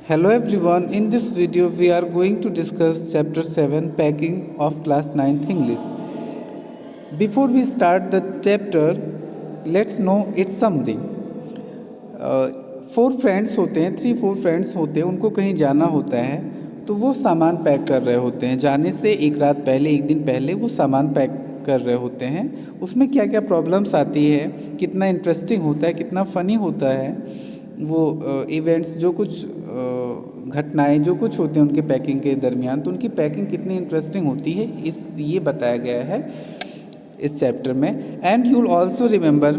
Hello everyone, in this video we are going to discuss chapter 7 packing of class 9th English. Before we start the chapter, let's know its summary. Four friends होते हैं, 3-4 friends होते हैं, उनको कहीं जाना होता है तो वो सामान पैक कर रहे होते हैं। जाने से एक रात पहले, एक दिन पहले वो सामान पैक कर रहे होते हैं। उसमें क्या क्या प्रॉब्लम्स आती है, कितना इंटरेस्टिंग होता है, कितना फ़नी होता है, वो इवेंट्स जो कुछ घटनाएं जो कुछ होते हैं उनके पैकिंग के दरमियान, तो उनकी पैकिंग कितनी इंटरेस्टिंग होती है ये बताया गया है इस चैप्टर में। And you will also remember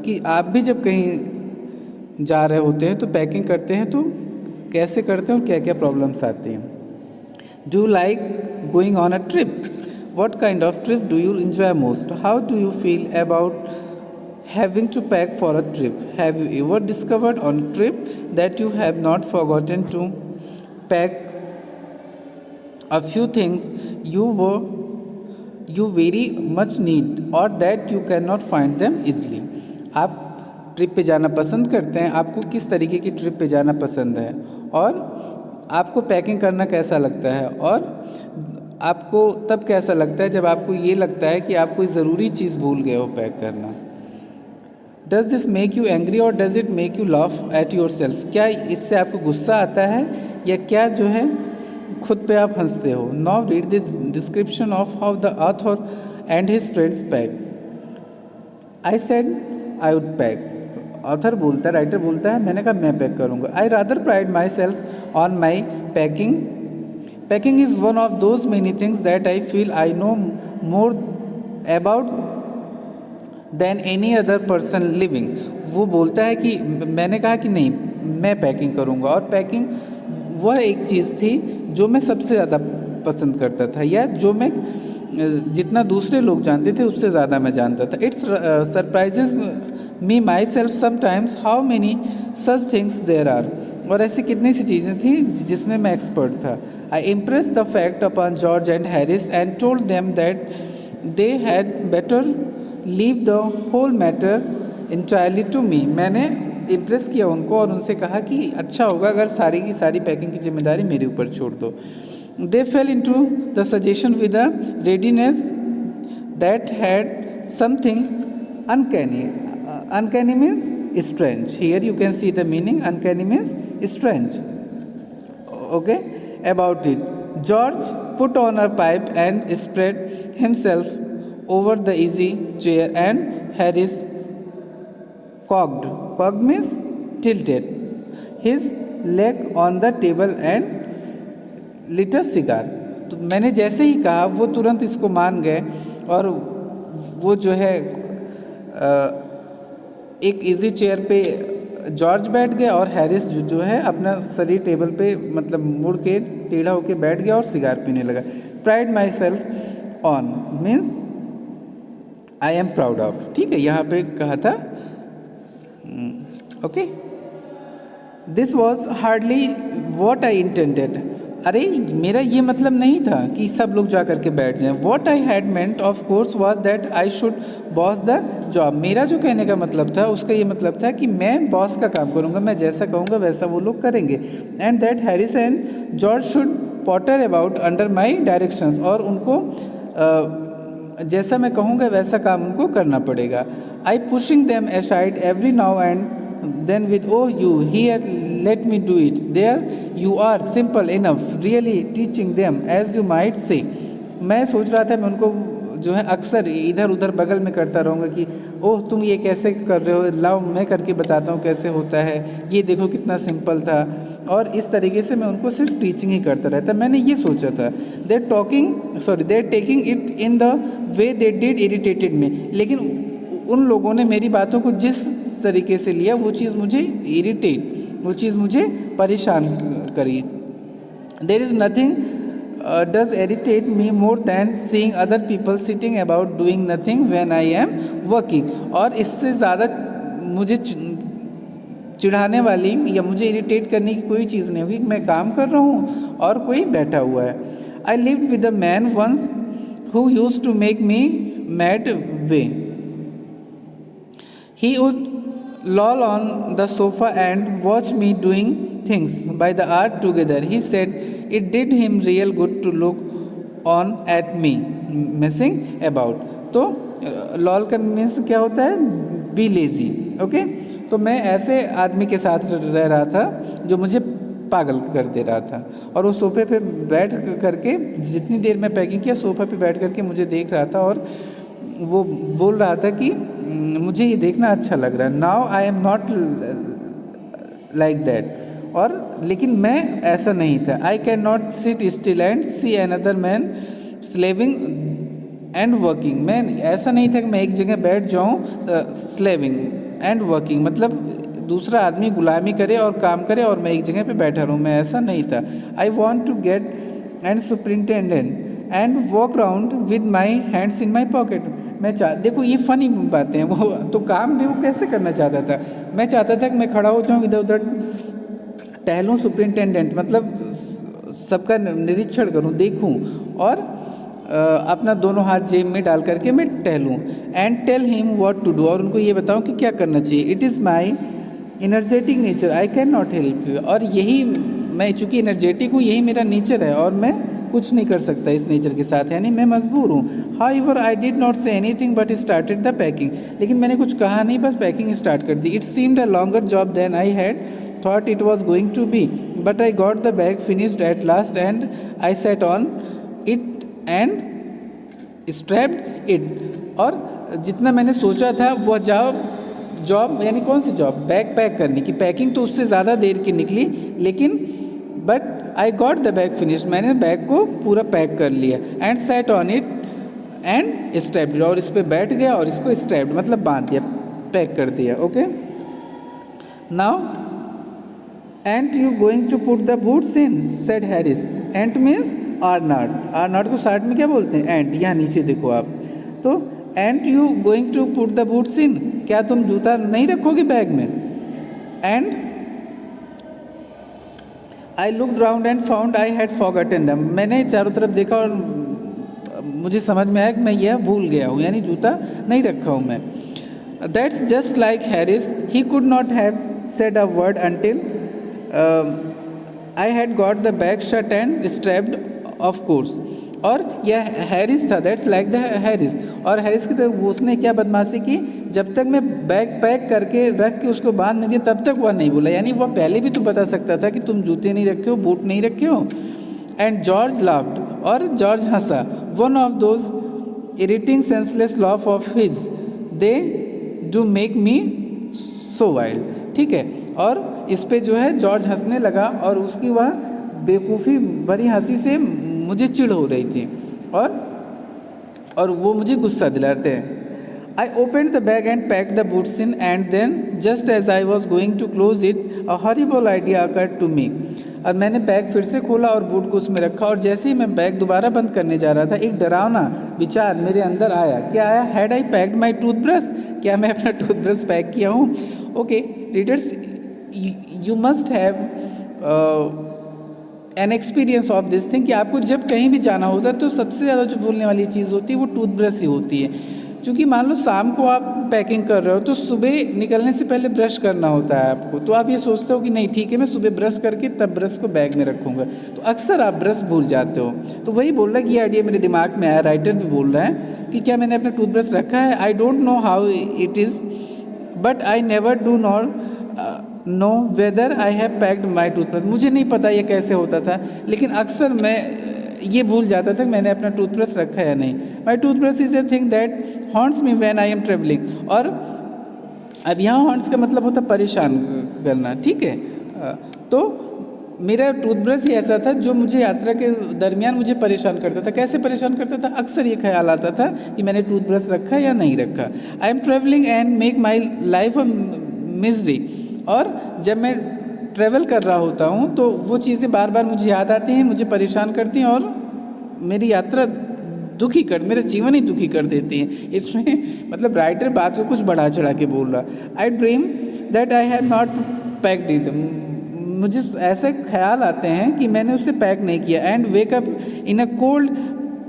कि आप भी जब कहीं जा रहे होते हैं तो पैकिंग करते हैं तो कैसे करते हैं और क्या क्या प्रॉब्लम्स आती हैं। Do you like going on a trip? What kind of trip do you enjoy most? How do you feel about having to pack for a trip? Have you ever discovered on a trip that you have not forgotten to pack a few things you very much need or that you cannot find them easily? आप trip पे जाना पसंद करते हैं? आपको किस तरीके की ट्रिप पे जाना पसंद है और आपको पैकिंग करना कैसा लगता है? और आपको तब कैसा लगता है जब आपको ये लगता है कि आप कोई ज़रूरी चीज़ भूल गए हो पैक करना। Does this make you angry or does it make you laugh at yourself? क्या इससे आपको गुस्सा आता है या क्या जो है खुद पे आप हंसते हो? Now read this description of how the author and his friends pack. I said I would pack. Author बोलता है, राइटर बोलता है, मैंने कहा मैं पैक करूँगा। I rather pride myself on my packing. Packing is one of those many things that I feel I know more about than any other person living. वो बोलता है कि मैंने कहा कि नहीं, मैं पैकिंग करूँगा। और पैकिंग वह एक चीज़ थी जो मैं सबसे ज़्यादा पसंद करता था, या जो मैं जितना दूसरे लोग जानते थे उससे ज़्यादा मैं जानता था। It's surprises me myself sometimes how many such things there are. और ऐसी कितनी सी चीज़ें थी जिसमें मैं एक्सपर्ट था। I impress the fact upon George and Harris and told them that they had better leave the whole matter entirely to me. मैंने impress किया उनको और उनसे कहा कि अच्छा होगा अगर सारी की सारी पैकिंग की जिम्मेदारी मेरे ऊपर छोड़ दो। They fell into the suggestion with a readiness that had something uncanny. Uncanny means strange. Here you can see the meaning. Uncanny means strange, okay, about it. George put on a pipe and spread himself over the easy chair and Harris cocked means tilted his leg on the table and lit a cigar। तो मैंने जैसे ही कहा वो तुरंत इसको मान गए और वो जो है एक इजी चेयर पे जॉर्ज बैठ गया और हैरिस जो है अपना शरीर टेबल पे मतलब मुड़ के टेढ़ा होके बैठ गया और सिगार पीने लगा। Pride myself on means I am proud of. ठीक है, यहाँ पे कहा था, okay. This was hardly what I intended. अरे मेरा ये मतलब नहीं था कि सब लोग जा कर के बैठ जाएं। What I had meant of course was that I should boss the job. मेरा जो कहने का मतलब था उसका ये मतलब था कि मैं बॉस का काम करूँगा, मैं जैसा कहूँगा वैसा वो लोग करेंगे। And that Harris and George should Potter about under my directions. और उनको जैसा मैं कहूँगा वैसा काम उनको करना पड़ेगा। I pushing them aside every now and then with oh you here let me do it. There you are simple enough really teaching them as you might say. मैं सोच रहा था मैं उनको जो है अक्सर इधर उधर बगल में करता रहूँगा कि ओह तुम ये कैसे कर रहे हो, लाओ मैं करके बताता हूँ कैसे होता है, ये देखो कितना सिंपल था। और इस तरीके से मैं उनको सिर्फ टीचिंग ही करता रहता। मैंने ये सोचा था। Their taking it in the way they did irritated me. लेकिन उन लोगों ने मेरी बातों को जिस तरीके से लिया वो चीज़ मुझे परेशान करी। There is nothing does irritate me more than seeing other people sitting about doing nothing when I am working। और इससे ज़्यादा मुझे चिढ़ाने वाली या मुझे इरिटेट करने की कोई चीज़ नहीं होगी। मैं काम कर रहा हूँ और कोई बैठा हुआ है। I lived with a man once who used to make me mad way. He would loll on the sofa and watch me doing things by the hour together. He said it did him real good to look on at me messing about. तो lol का means क्या होता है, be lazy. Okay, तो मैं ऐसे आदमी के साथ रह रहा था जो मुझे पागल कर दे रहा था, और वो सोफे पे बैठ करके जितनी देर मैं पैकिंग किया सोफे पे बैठ करके मुझे देख रहा था, और वो बोल रहा था कि मुझे ये देखना अच्छा लग रहा है. Now I am not like that. और लेकिन मैं ऐसा नहीं था. आई can not sit still and see another man slaving and working. मैं ऐसा नहीं था कि मैं एक जगह बैठ जाऊँ. स्लेविंग एंड वर्किंग मतलब दूसरा आदमी गुलामी करे और काम करे और मैं एक जगह पे बैठा रहूँ, मैं ऐसा नहीं था. I want to get and superintendent and walk round with my hands in my pocket. मैं देखो ये फ़नी बातें हैं. वो तो काम भी वो कैसे करना चाहता था. मैं चाहता था कि मैं खड़ा हो जाऊँ, इधर उधर टहलूँ. सुपरिंटेंडेंट मतलब सबका निरीक्षण करूँ, देखूँ, और अपना दोनों हाथ जेब में डाल करके मैं टहलूँ. And tell him what to do, और उनको ये बताऊँ कि क्या करना चाहिए. It is my energetic nature I can not help you. और यही मैं चूँकि एनर्जेटिक हूँ, यही मेरा नेचर है और मैं कुछ नहीं कर सकता इस नेचर के साथ, यानी मैं मजबूर हूँ. However I did not say anything but started the packing. लेकिन मैंने कुछ कहा नहीं, बस पैकिंग स्टार्ट कर दी. It seemed a longer job than I had thought it was going to be, but I got the bag finished at last and I set on it and strapped it. और जितना मैंने सोचा था वो job यानी कौन सी job, bag pack करने की, पैकिंग तो उससे ज़्यादा देर की निकली, लेकिन but I got the bag finish, मैंने बैग को पूरा पैक कर लिया. And set on it and strapped, और इस पर बैठ गया और इसको स्ट्रैप्ड मतलब बांध दिया, पैक कर दिया. Okay, now and you going to put the boots in, said Harris. And means are not को शार्ट में क्या बोलते हैं, एंड. यहाँ नीचे देखो आप, तो and you going to put the boots in, क्या तुम जूता नहीं रखोगे बैग में. And I looked round and found I had forgotten them, मैंने चारों तरफ देखा और मुझे समझ में आया कि मैं यह भूल गया हूँ, यानी जूता नहीं रखा हूँ मैं. That's just like Harris, he could not have said a word until I had got the bag shut and strapped of course. और यह हैरिस था, दैट्स लाइक द हैरिस. और हैरिस की तरफ उसने क्या बदमाशी की, जब तक मैं बैग पैक करके रख के उसको बांध नहीं दिया तब तक वह नहीं बोला, यानी वह पहले भी तो बता सकता था कि तुम जूते नहीं रखे हो, बूट नहीं रखे हो. एंड जॉर्ज लाफ्ड, और जॉर्ज हंसा. One of those irritating senseless laugh of his, they do make me so wild. ठीक है, और इस पे जो है जॉर्ज हंसने लगा और उसकी वह बेवकूफ़ी भरी हंसी से मुझे चिढ़ हो रही थी, और वो मुझे गुस्सा दिलाते हैं. I open the bag and pack the boots in and then just as I was going to close it a horrible idea occurred to me. और मैंने बैग फिर से खोला और बूट को उसमें रखा, और जैसे ही मैं बैग दोबारा बंद करने जा रहा था एक डरावना विचार मेरे अंदर आया. क्या आया, had I packed my toothbrush, क्या मैं अपना टूथब्रश पैक किया हूँ. Okay readers, you must have an experience of this thing, कि आपको जब कहीं भी जाना होता है तो सबसे ज़्यादा जो भूलने वाली चीज़ होती है वो टूथब्रश ही होती है. क्योंकि मान लो शाम को आप पैकिंग कर रहे हो तो सुबह निकलने से पहले ब्रश करना होता है आपको, तो आप ये सोचते हो कि नहीं ठीक है मैं सुबह ब्रश करके तब ब्रश को बैग में रखूँगा, तो अक्सर आप ब्रश भूल जाते हो. तो वही बोल रहा है कि ये आइडिया मेरे दिमाग में आया, राइटर भी बोल रहा है कि क्या मैंने अपना टूथब्रश रखा है. I don't know how it is but I never do know whether I have packed my toothbrush. मुझे नहीं पता ये कैसे होता था, लेकिन अक्सर मैं ये भूल जाता था कि मैंने अपना टूथब्रश रखा है या नहीं. My toothbrush is a thing that haunts me when I am travelling. और अब यहाँ हॉन्ट्स का मतलब होता परेशान करना. ठीक है, तो मेरा टूथब्रश ही ऐसा था जो मुझे यात्रा के दरमियान मुझे परेशान करता था. कैसे परेशान करता था, अक्सर ये ख्याल आता था कि मैंने टूथब्रश रखा या नहीं रखा. आई am travelling and make my life a misery. और जब मैं ट्रैवल कर रहा होता हूँ तो वो चीज़ें बार बार मुझे याद आती हैं, मुझे परेशान करती हैं और मेरी यात्रा मेरा जीवन ही दुखी कर देती हैं. इसमें मतलब राइटर बात को कुछ बढ़ा चढ़ा के बोल रहा. आई dream that I have not packed it. मुझे ऐसे ख्याल आते हैं कि मैंने उसे पैक नहीं किया. And wake up in a cold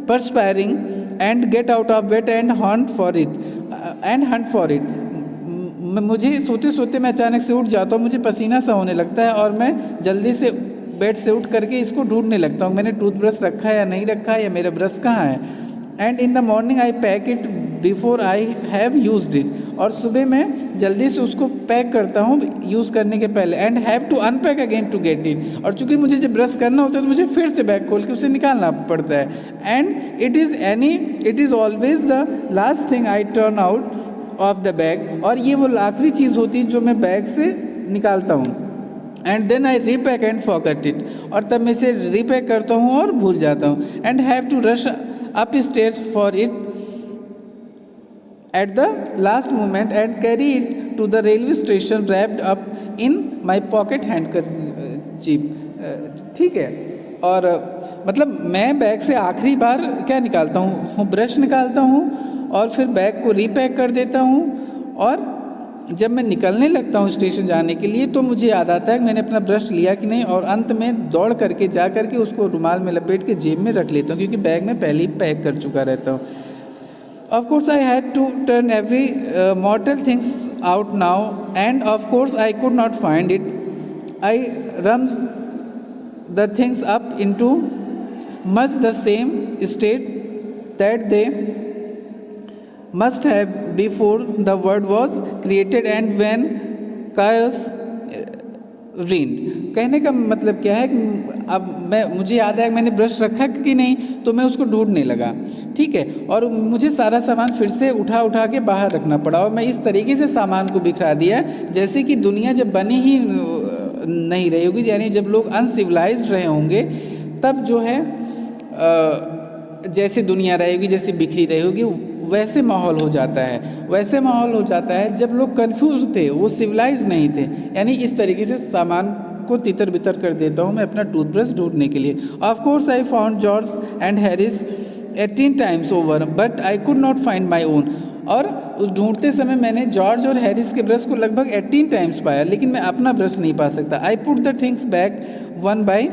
perspiring and get out of bed and hunt for it. मुझे सोते सोते मैं अचानक से उठ जाता हूँ, मुझे पसीना सा होने लगता है और मैं जल्दी से बेड से उठ करके इसको ढूंढने लगता हूँ, मैंने टूथब्रश रखा है या नहीं रखा है, या मेरा ब्रश कहाँ है। And in the morning I pack it before I have used it, और सुबह मैं जल्दी से उसको पैक करता हूँ यूज़ करने के पहले। And have to unpack again to get it, और चूंकि मुझे जब ब्रश करना होता है तो मुझे फिर से बैग खोल के उसे निकालना पड़ता है। And it is always the last thing I turn out of the bag, और ये वो आखिरी चीज़ होती है जो मैं बैग से निकालता हूँ। And then I repack and forget it, और तब मैं इसे रीपैक करता हूँ और भूल जाता हूँ। And have to rush up stairs for it at the last moment and carry it to the railway station wrapped up in my pocket handkerchief. ठीक है, और मतलब मैं बैग से आखिरी बार क्या निकालता हूँ, ब्रश निकालता हूँ और फिर बैग को रीपैक कर देता हूँ, और जब मैं निकलने लगता हूँ स्टेशन जाने के लिए तो मुझे याद आता है कि मैंने अपना ब्रश लिया कि नहीं, और अंत में दौड़ करके जा करके उसको रुमाल में लपेट के जेब में रख लेता हूँ, क्योंकि बैग में पहले ही पैक कर चुका रहता हूँ। Of course I had to turn every mortal things out now, and of course I could not find it. I rummed the things up into much the same state that they must have before the world was created and when chaos reigned. कहने का मतलब क्या है कि अब मुझे याद है कि मैंने ब्रश रखा कि नहीं, तो मैं उसको ढूंढने लगा, ठीक है, और मुझे सारा सामान फिर से उठा के बाहर रखना पड़ा, और मैं इस तरीके से सामान को बिखरा दिया जैसे कि दुनिया जब बनी ही नहीं रही होगी, यानी जब लोग अनसिविलाइज्ड रहे होंगे तब जो है जैसे दुनिया रहेगी, जैसे बिखरी रही होगी, वैसे माहौल हो जाता है, वैसे माहौल हो जाता है जब लोग कंफ्यूज थे, वो सिविलाइज नहीं थे। यानी इस तरीके से सामान को तितर बितर कर देता हूँ मैं अपना टूथब्रश ढूंढने के लिए। Of course I found George and Harris 18 times over but I could not find my own, और उस ढूंढते समय मैंने जॉर्ज और हैरिस के ब्रश को लगभग 18 टाइम्स पाया, लेकिन मैं अपना ब्रश नहीं पा सकता। I put the things back one by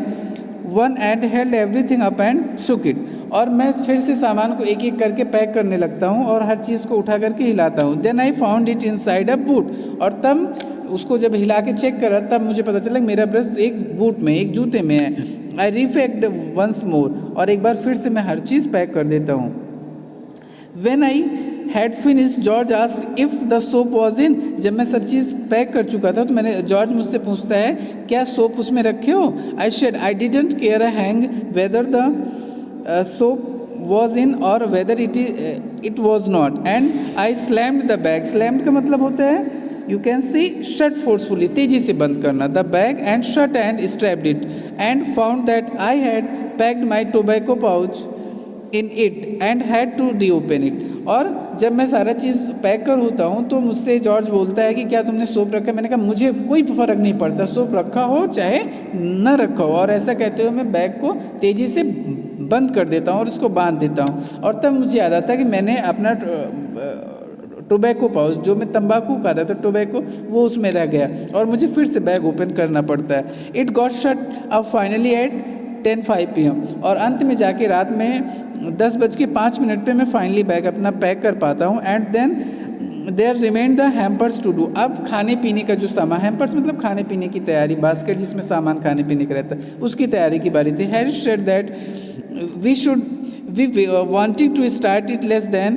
one and held everything up and shook it, और मैं फिर से सामान को एक एक करके पैक करने लगता हूँ और हर चीज़ को उठा करके हिलाता हूँ। Then I found it inside a boot, और तब उसको जब हिला के चेक करा तब मुझे पता चला कि मेरा ब्रश एक बूट में, एक जूते में है। आई रीपैक्ड वंस मोर, और एक बार फिर से मैं हर चीज़ पैक कर देता हूँ। When I had finished George asked if the soap was in, जब मैं सब चीज़ पैक कर चुका था तो मैंने जॉर्ज मुझसे पूछता है क्या सोप उसमें रखे हो। I said I didn't care a hang whether the soap was in or whether it was not, and I slammed the bag. slammed का मतलब होता है you can see shut forcefully, तेजी से बंद करना, the bag and shut and strapped it and found that I had packed my tobacco pouch in it and had to reopen it. और जब मैं सारा चीज़ पैक कर होता हूँ तो मुझसे जॉर्ज बोलता है कि क्या तुमने सोप रखा है। मैंने कहा मुझे कोई फ़र्क नहीं पड़ता, सोप रखा हो चाहे न रखा हो, और ऐसा कहते हुए मैं बैग को तेज़ी से बंद कर देता हूँ और उसको बांध देता हूँ। और तब मुझे याद आता है कि मैंने अपना टोबैको पाउच, जो मैं तंबाकू खाता था टोबैको, वो उसमें रह गया और मुझे फिर से बैग ओपन करना पड़ता है। It got shut up finally at 10:05 PM, और अंत में जाके रात में 10:05 पे मैं फाइनली बैग अपना पैक कर पाता हूँ। And then there remain the hampers to do. अब खाने पीने का जो सामान, हैम्पर्स मतलब खाने पीने की तैयारी, बास्केट जिसमें सामान खाने पीने का रहता है, उसकी तैयारी की बारी थी। Harris said that we wanting to start it less than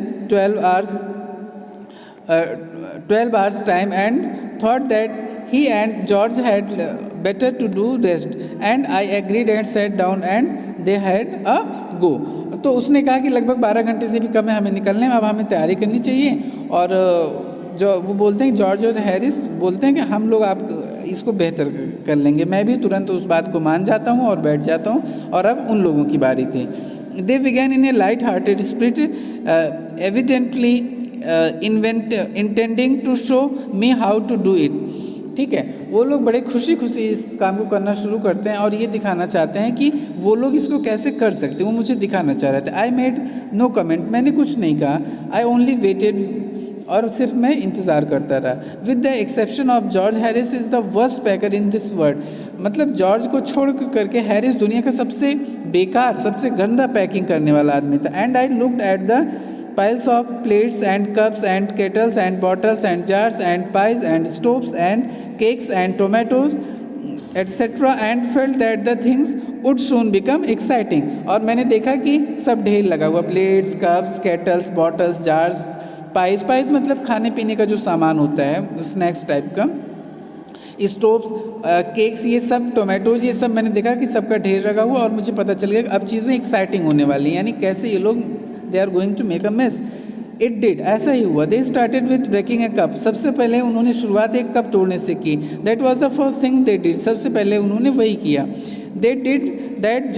12 hours time and thought that he and George had better to do rest, and I agreed and sat down and they had a go. तो उसने कहा कि लगभग 12 घंटे से भी कम है हमें निकलने में, अब हमें तैयारी करनी चाहिए। और जो वो बोलते हैं जॉर्ज और हैरिस बोलते हैं कि हम लोग आप इसको बेहतर कर लेंगे। मैं भी तुरंत उस बात को मान जाता हूँ और बैठ जाता हूँ, और अब उन लोगों की बारी थी। They began in a light-hearted spirit, evidently intending to show me how to do it. ठीक है, वो लोग बड़े खुशी खुशी इस काम को करना शुरू करते हैं और ये दिखाना चाहते हैं कि वो लोग इसको कैसे कर सकते हैं, वो मुझे दिखाना चाह रहे थे। आई मेड नो कमेंट, मैंने कुछ नहीं कहा। आई ओनली वेटेड, और सिर्फ मैं इंतज़ार करता रहा। With the exception of George, Harris is the worst packer in this world. मतलब जॉर्ज को छोड़ करके हैरिस दुनिया का सबसे बेकार, सबसे गंदा पैकिंग करने वाला आदमी था। And I looked at the piles of plates and cups and kettles and bottles and jars and pies and stoves and cakes and tomatoes etc. and felt that the things would soon become exciting. और मैंने देखा कि सब ढेर लगा हुआ, plates, cups, kettles, bottles, jars, price, price मतलब खाने पीने का जो सामान होता है, स्नैक्स टाइप का, स्टोव्स, केक्स, ये सब, टोमेटोज, ये सब मैंने देखा कि सबका ढेर लगा हुआ और मुझे पता चल गया अब चीज़ें एक्साइटिंग होने वाली हैं, यानी कैसे ये लोग they are going to make a mess. It did, ऐसा ही हुआ. They started with breaking a cup. सबसे पहले उन्होंने शुरुआत एक कप तोड़ने से की. That was the first thing they did. सबसे पहले उन्होंने वही किया. They did that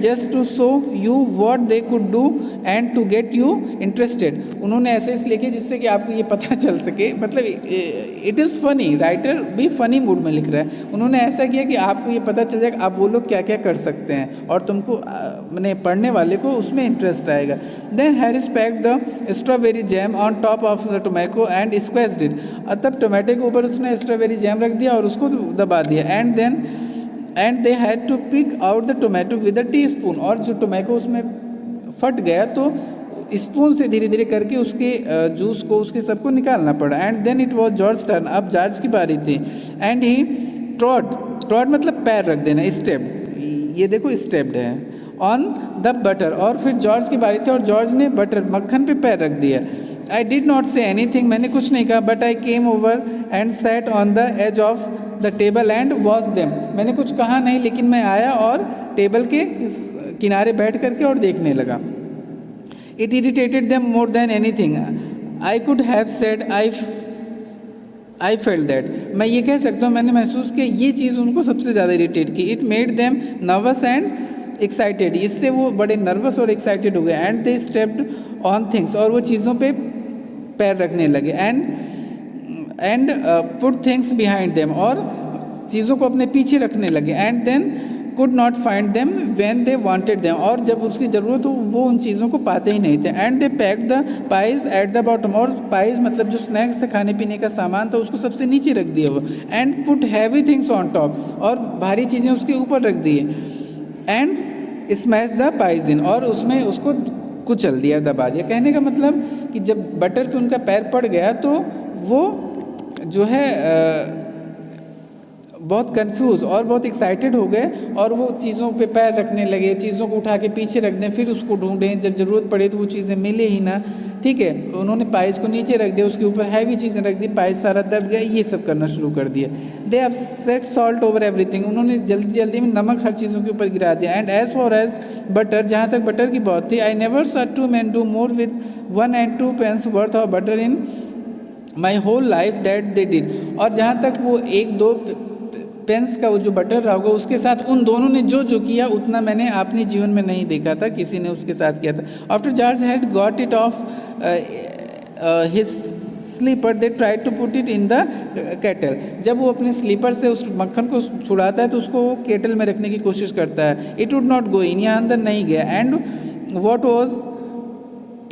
just to show you what they could do and to get you interested. उन्होंने ऐसे इसलिए किया जिससे कि आपको ये पता चल सके, मतलब इट इज़ फनी, राइटर भी फनी मूड में लिख रहा है. उन्होंने ऐसा किया कि आपको ये पता चल जाएगा आप वो लोग क्या क्या कर सकते हैं और तुमको मैंने पढ़ने वाले को उसमें इंटरेस्ट आएगा. Then Harris packed the strawberry jam on top of the tomato and squashed it. तब टोमेटो के ऊपर उसने स्ट्रॉबेरी जैम रख दिया और उसको दबा दिया. And they had to pick out the tomato with a teaspoon. और जो टोमेटो उसमें फट गया तो स्पून से धीरे धीरे करके उसके जूस को, उसके सबको निकालना पड़ा. And then it was George turn. अब जॉर्ज की बारी थी. एंड ही ट्रॉड मतलब पैर रख देना, स्टेप्ड, ये देखो स्टेप्ड है, ऑन द बटर. और फिर जॉर्ज की बारी थी और जॉर्ज ने बटर, मक्खन पे पैर रख दिया. I did not say anything, मैंने कुछ नहीं कहा. But I came over and sat on the edge of the table and watch them. मैंने कुछ कहा नहीं, लेकिन मैं आया और टेबल के किनारे बैठ करके और देखने लगा. It irritated them more than anything. I could have said I felt that. मैं ये कह सकता हूँ मैंने महसूस किया, ये चीज़ उनको सबसे ज़्यादा इरिटेट की. It made them nervous and excited. इससे वो बड़े नर्वस और एक्साइटेड हो गए. And they stepped on things, और वो चीज़ों पे पैर रखने लगे. And put things behind them, और चीज़ों को अपने पीछे रखने लगे. And then could not find them when they wanted them, और जब उसकी ज़रूरत हो वो उन चीज़ों को पाते ही नहीं थे. And they packed the pies at the bottom, और पाइज मतलब जो स्नैक्स था, खाने पीने का सामान था, उसको सबसे नीचे रख दिया वो. And put heavy things on top, और भारी चीज़ें उसके ऊपर रख दिए. एंड स्मैश द पाइज इन, और उसमें उसको कुचल दिया, दबा दिया. कहने का मतलब कि जब बटर पे उनका पैर पड़ गया तो वो जो है बहुत कंफ्यूज और बहुत एक्साइटेड हो गए, और वो चीज़ों पे पैर रखने लगे, चीज़ों को उठा के पीछे रख दें, फिर उसको ढूंढें, जब ज़रूरत पड़े तो वो चीज़ें मिले ही ना. ठीक है, उन्होंने पाइस को नीचे रख दिया, उसके ऊपर हैवी चीज़ें रख दी, पाइस सारा दब गया, ये सब करना शुरू कर दिया. They have set salt over everything, उन्होंने जल्दी जल्दी में नमक हर चीज़ों के ऊपर गिरा दिया. And as for as butter, जहाँ तक बटर की बात थी, I never saw two man do more with 1 and 2 pence worth of butter in my whole life that they did. और जहाँ तक वो 1-2 पेंस का वो जो बटर रहा होगा, उसके साथ उन दोनों ने जो किया उतना मैंने अपने जीवन में नहीं देखा था, किसी ने उसके साथ किया था. After George had got it off his slipper they try to put it in the kettle. जब वो अपने स्लीपर से उस मक्खन को छुड़ाता है तो उसको वो केटल में रखने की कोशिश करता है. इट वुड नॉट गो इन, यहाँ अंदर नहीं गया. And what was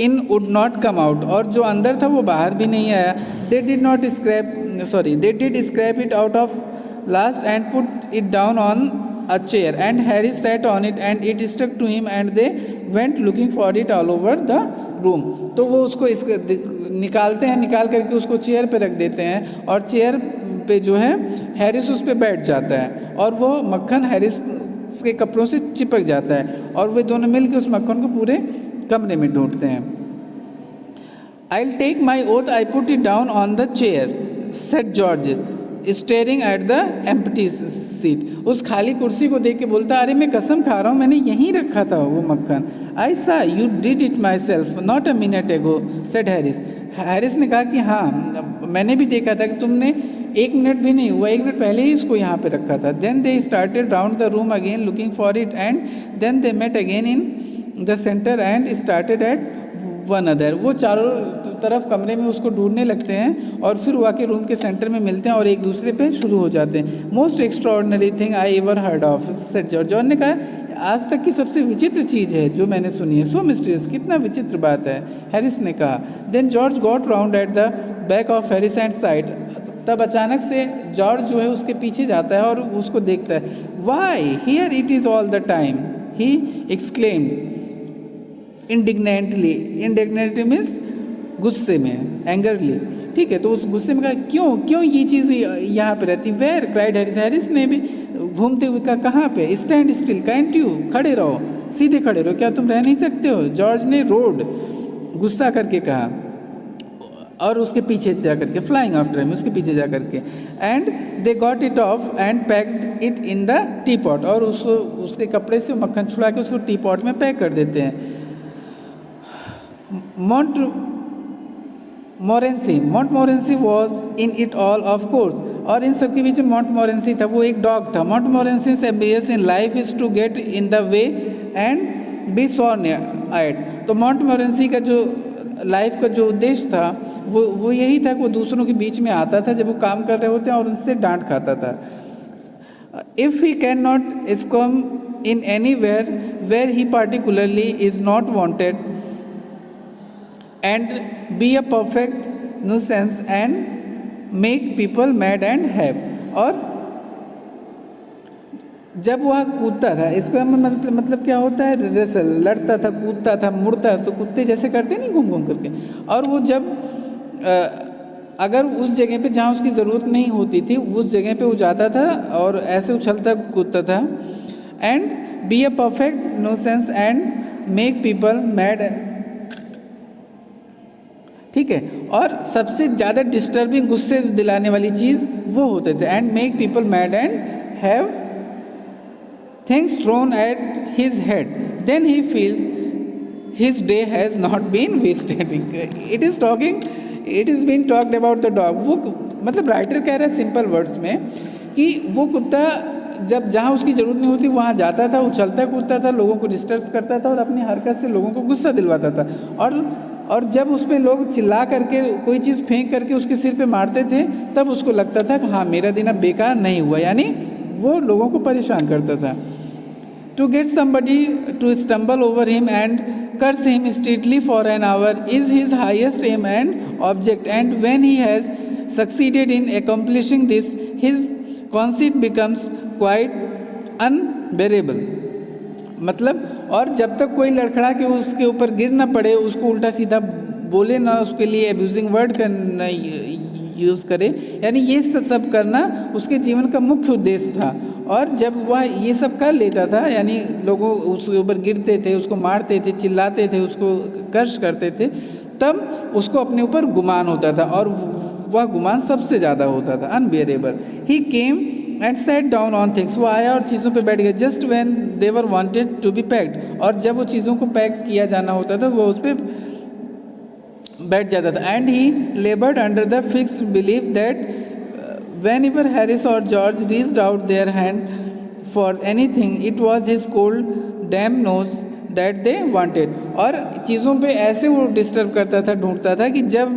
in would not come out, और जो अंदर था वो बाहर भी नहीं आया. They did scrap it out of last and put it down on a chair, and Harry sat on it and it stuck to him, and they went looking for it all over the room. तो वो उसको निकालते हैं, निकाल करके उसको chair पे रख देते हैं, और चेयर पे जो है हैरिस उस पे बैठ जाता है, और वो मक्खन हैरिस के कपड़ों से चिपक जाता है, और वे दोनों मिलकर उस मक्खन को पूरे कमरे में ढूंढते हैं. I'll take my oath I put it down on the chair, said George, staring at the empty seat. उस खाली कुर्सी को देख के बोलता, अरे मैं कसम खा रहा हूँ मैंने यहीं रखा था वो मक्खन. आई सा you did it my self not a minute एगो, सेड हैरिस. हैरिस ने कहा कि हाँ मैंने भी देखा था कि तुमने 1 मिनट भी नहीं हुआ, 1 मिनट पहले ही इसको यहाँ पे रखा था. Then they started round the room again looking for it, and then they met again in the centre and started at one other. वो चारों तरफ कमरे में उसको ढूंढने लगते हैं, और फिर वो आके रूम के सेंटर में मिलते हैं और एक दूसरे पे शुरू हो जाते हैं. Most extraordinary thing I ever heard of, said George. John ने कहा आज तक की सबसे विचित्र चीज़ है जो मैंने सुनी है. सो मिस्टीरियस, कितना विचित्र बात है, हैरिस ने कहा. Then George got round at the back of Harris and side. तब अचानक से जॉर्ज जो है उसके पीछे जाता है और उसको देखता है. Why here it is all the time, he exclaimed. Indignantly means गुस्से में, एंगरली, ठीक है। तो उस गुस्से में कहा क्यों ये चीज़ यहाँ पे रहती। वेयर क्राइड हैरिस, हैरिस ने भी घूमते हुए कहा कहाँ पे। स्टैंड स्टिल काइंट यू, खड़े रहो, सीधे खड़े रहो, क्या तुम रह नहीं सकते हो। जॉर्ज ने रोड, गुस्सा करके कहा, और उसके पीछे जा करके, फ्लाइंग आफ्टर हिम, उसके पीछे जा करके। And they got it of and packed it in the T pot, और उसके कपड़े से मक्खन छुड़ा के उसको टी पॉट में पैक कर देते हैं। Montmorency was in it all of course, और इन सब के बीच में मोंटमोरेंसी था, वो एक डॉग था। Montmorency's ambition in life is to get in the way and be sworn at. तो मोंटमोरेंसी का जो लाइफ का जो उद्देश्य था वो यही था कि वो दूसरों के बीच में आता था जब वो काम कर रहे होते हैं और उनसे डांट खाता था। If he can not squirm in anywhere he particularly is not wanted and be a perfect nuisance and make people mad and have. और जब वह कूदता था, इसको मतलब क्या होता है, रेसल, लड़ता था, कूदता था, मुड़ता, तो कुत्ते जैसे करते नहीं घूम घूम करके। और वो जब अगर उस जगह पे जहाँ उसकी ज़रूरत नहीं होती थी उस जगह पे वो जाता था और ऐसे उछलता कूदता था। And be a perfect nuisance and make people mad, ठीक है। और सबसे ज़्यादा डिस्टर्बिंग, गुस्से दिलाने वाली चीज़ वो होते थे। And make people mad and have things thrown at his head, then he feels his day has not been wasted. It is being talked about the dog. वो मतलब राइटर कह रहा है सिंपल वर्ड्स में कि वो कुत्ता जब जहाँ उसकी ज़रूरत नहीं होती वहाँ जाता था, उछलता कूदता था, लोगों को डिस्टर्ब करता था और अपनी हरकत से लोगों को गुस्सा दिलवाता था। और जब उस पर लोग चिल्ला करके कोई चीज़ फेंक करके उसके सिर पे मारते थे तब उसको लगता था कि हाँ मेरा दिन अब बेकार नहीं हुआ, यानी वो लोगों को परेशान करता था। To get somebody to stumble over him and curse him steadily for an hour is his highest aim and object, and when he has succeeded in accomplishing this his conceit becomes quite unbearable. मतलब और जब तक कोई लड़खड़ा के उसके ऊपर गिर ना पड़े, उसको उल्टा सीधा बोले ना, उसके लिए एब्यूजिंग वर्ड का ना यूज़ करे, यानी ये सब करना उसके जीवन का मुख्य उद्देश्य था। और जब वह ये सब कर लेता था, यानी लोगों उसके ऊपर गिरते थे, उसको मारते थे, चिल्लाते थे, उसको कर्ष करते थे, तब उसको अपने ऊपर गुमान होता था और वह गुमान सबसे ज़्यादा होता था, unbearable. He came and set down on things, वो आया और चीज़ों पे बैठ गया। Just when they were wanted to be packed, और जब वो चीज़ों को पैक किया जाना होता था वो उस पर बैठ जाता था। And he लेबर्ड under the fixed belief that whenever Harris or George reached out their hand for anything, it was his cold damn nose that they wanted। और चीज़ों पे ऐसे वो डिस्टर्ब करता था, ढूंढता था कि जब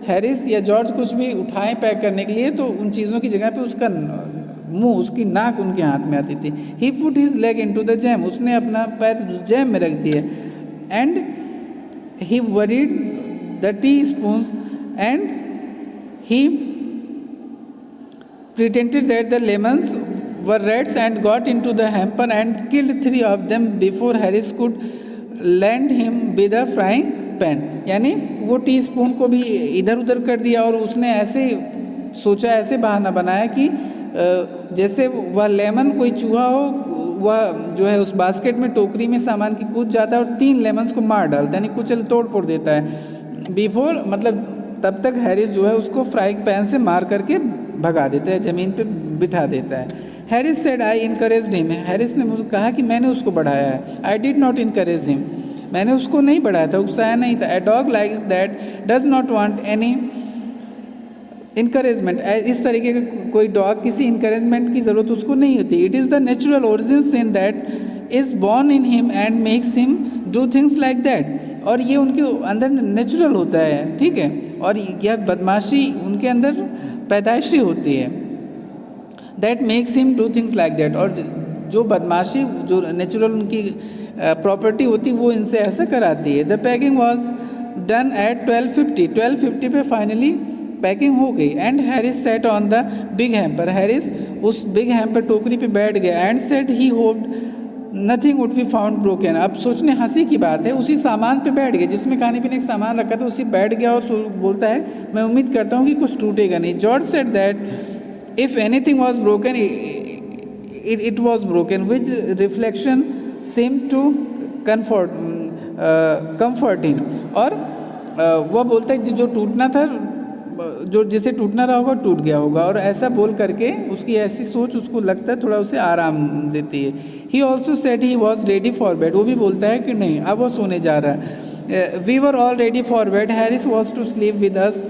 हैरिस या जॉर्ज कुछ भी उठाएं पैक करने के लिए तो उन चीज़ों की जगह पे उसका मुंह, उसकी नाक उनके हाथ में आती थी। He put his leg into the jam, उसने अपना पैर जैम में रख दिया। And he worried the teaspoons and he pretended that the lemons were rats and got into the hamper and killed 3 of them before Harris could land him with a frying pan। यानी वो tea spoon को भी इधर उधर कर दिया और उसने ऐसे सोचा, ऐसे बहाना बनाया कि जैसे वह लेमन कोई चूहा हो, वह जो है उस बास्केट में टोकरी में सामान की कूद जाता है और 3 लेमन्स को मार डालता है, यानी कुचल तोड़ फोड़ देता है। बिफोर मतलब तब तक हैरिस जो है उसको फ्राइंग पैन से मार करके भगा देता है, ज़मीन पे बिठा देता है। Harris said I encouraged him, Harris ने मुझे कहा कि मैंने उसको बढ़ाया है। आई डिड नॉट इनकरेज हिम, मैंने उसको नहीं बढ़ाया था, उकसाया नहीं था। A dog like that does not want any encouragement, इस तरीके का कोई डॉग किसी इनकरेजमेंट की ज़रूरत उसको नहीं होती। It is the natural origin sin that is born in him and makes him do things like that, और ये उनके अंदर नेचुरल होता है, ठीक है। और यह बदमाशी उनके अंदर पैदाइशी होती है। That makes him do things like that, और जो बदमाशी जो नेचुरल उनकी प्रॉपर्टी होती वो इनसे ऐसा कराती है। The packing was done at 12:50 पे फाइनली पैकिंग हो गई। And Harris set on the big hamper, Harris उस बिग हैम्पर टोकरी पे बैठ गया। And set he hoped nothing would be found broken. अब सोचने हंसी की बात है, उसी सामान पे बैठ गए जिसमें खाने पीने का सामान रखा था, उसी बैठ गया और बोलता है मैं उम्मीद करता हूँ कि कुछ टूटेगा नहीं। George said that if anything was broken it was broken, which reflection seemed to comfort him। और वह बोलता है जो टूटना था, जो जिसे टूटना रहा होगा टूट गया होगा, और ऐसा बोल करके उसकी ऐसी सोच उसको लगता है थोड़ा उसे आराम देती है। He also said he was ready for bed. वो भी बोलता है कि नहीं अब वो सोने जा रहा है। We were all ready for bed, Harris was to sleep with us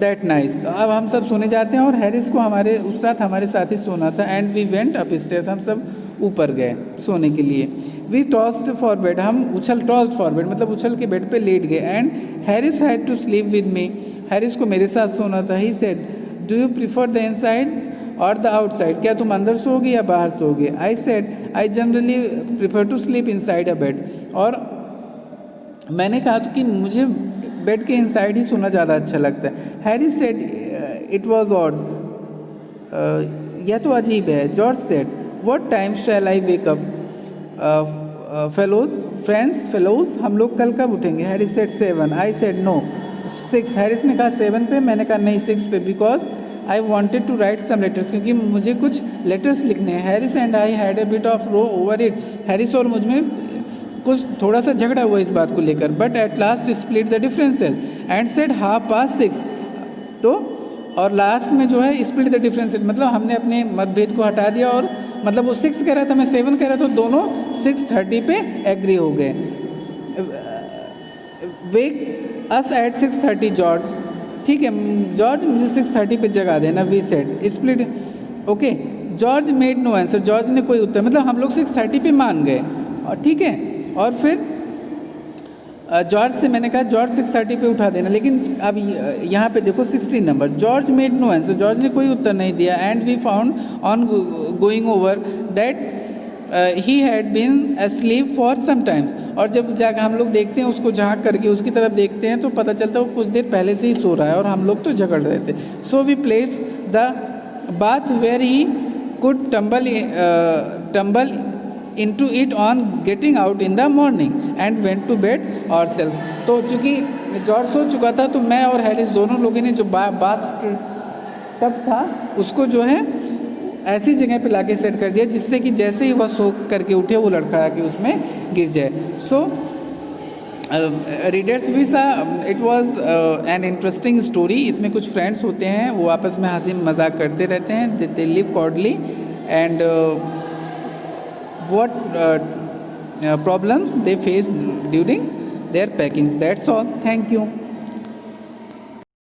that nice. अब हम सब सोने जाते हैं और हैरिस को हमारे उस रात हमारे साथ ही सोना था। And we went upstairs, हम सब ऊपर गए सोने के लिए। वी टॉस्ड फॉर बेड, हम टॉस्ड फॉर बेड मतलब उछल के बेड पे लेट गए। And Harris had to sleep with me, Harris को मेरे साथ सोना था। He said do you prefer the inside or the outside, क्या तुम अंदर सोओगे या बाहर सोओगे। I said I generally prefer to sleep inside a bed, और मैंने कहा कि मुझे बेड के इनसाइड ही सोना ज़्यादा अच्छा लगता है। Harry said it was odd, यह तो अजीब है। George said what time shall I wake up fellows, हम लोग कल कब उठेंगे। Harry said 7, I said no 6। Harris ने कहा 7 पे, मैंने कहा नहीं 6 पे, because I wanted to write some letters, क्योंकि मुझे कुछ लेटर्स लिखने हैं। Harris and I had a bit of row over it, Harris और मुझ में कुछ थोड़ा सा झगड़ा हुआ इस बात को लेकर। But at last split the differences and said 6:30। तो और लास्ट में जो है स्प्लिट द डिफरेंसेस, मतलब हमने अपने मतभेद को हटा दिया, और मतलब वो 6 कह रहा था, मैं 7 कह रहा था, तो दोनों 6:30 पे एग्री हो गए। वेक अस एट 6:30 जॉर्ज, ठीक है जॉर्ज मुझे 6:30 पे जगा देना। We said split okay. George made no answer, George ने कोई उत्तर, मतलब हम लोग 6:30 पे मान गए, और ठीक है। और फिर जॉर्ज से मैंने कहा जॉर्ज 6:30 पे उठा देना, लेकिन अब यहाँ पे देखो 16 number, George made no answer, George ने कोई उत्तर नहीं दिया। And we found on going over that he had been asleep for some times, और जब जाकर हम लोग देखते हैं उसको झाँक करके उसकी तरफ देखते हैं तो पता चलता है वो कुछ देर पहले से ही सो रहा है, और हम लोग तो झगड़ रहे थे। So we place the bath where he could tumble into it on getting out in the morning and went to bed ourselves। तो चूँकि जॉर्ज सो चुका था, तो मैं और हैरिस दोनों लोगों ने जो बाथ टब था उसको जो है ऐसी जगह पे लाके सेट कर दिया जिससे कि जैसे ही वह सो करके उठे वो लड़खड़ा के उसमें गिर जाए। सो रीडर्स भी सा it was an interesting story. इसमें कुछ फ्रेंड्स होते हैं, वो आपस में हंसी मजाक करते रहते हैं। They live cordially and what problems they face during their packings. That's all. Thank you.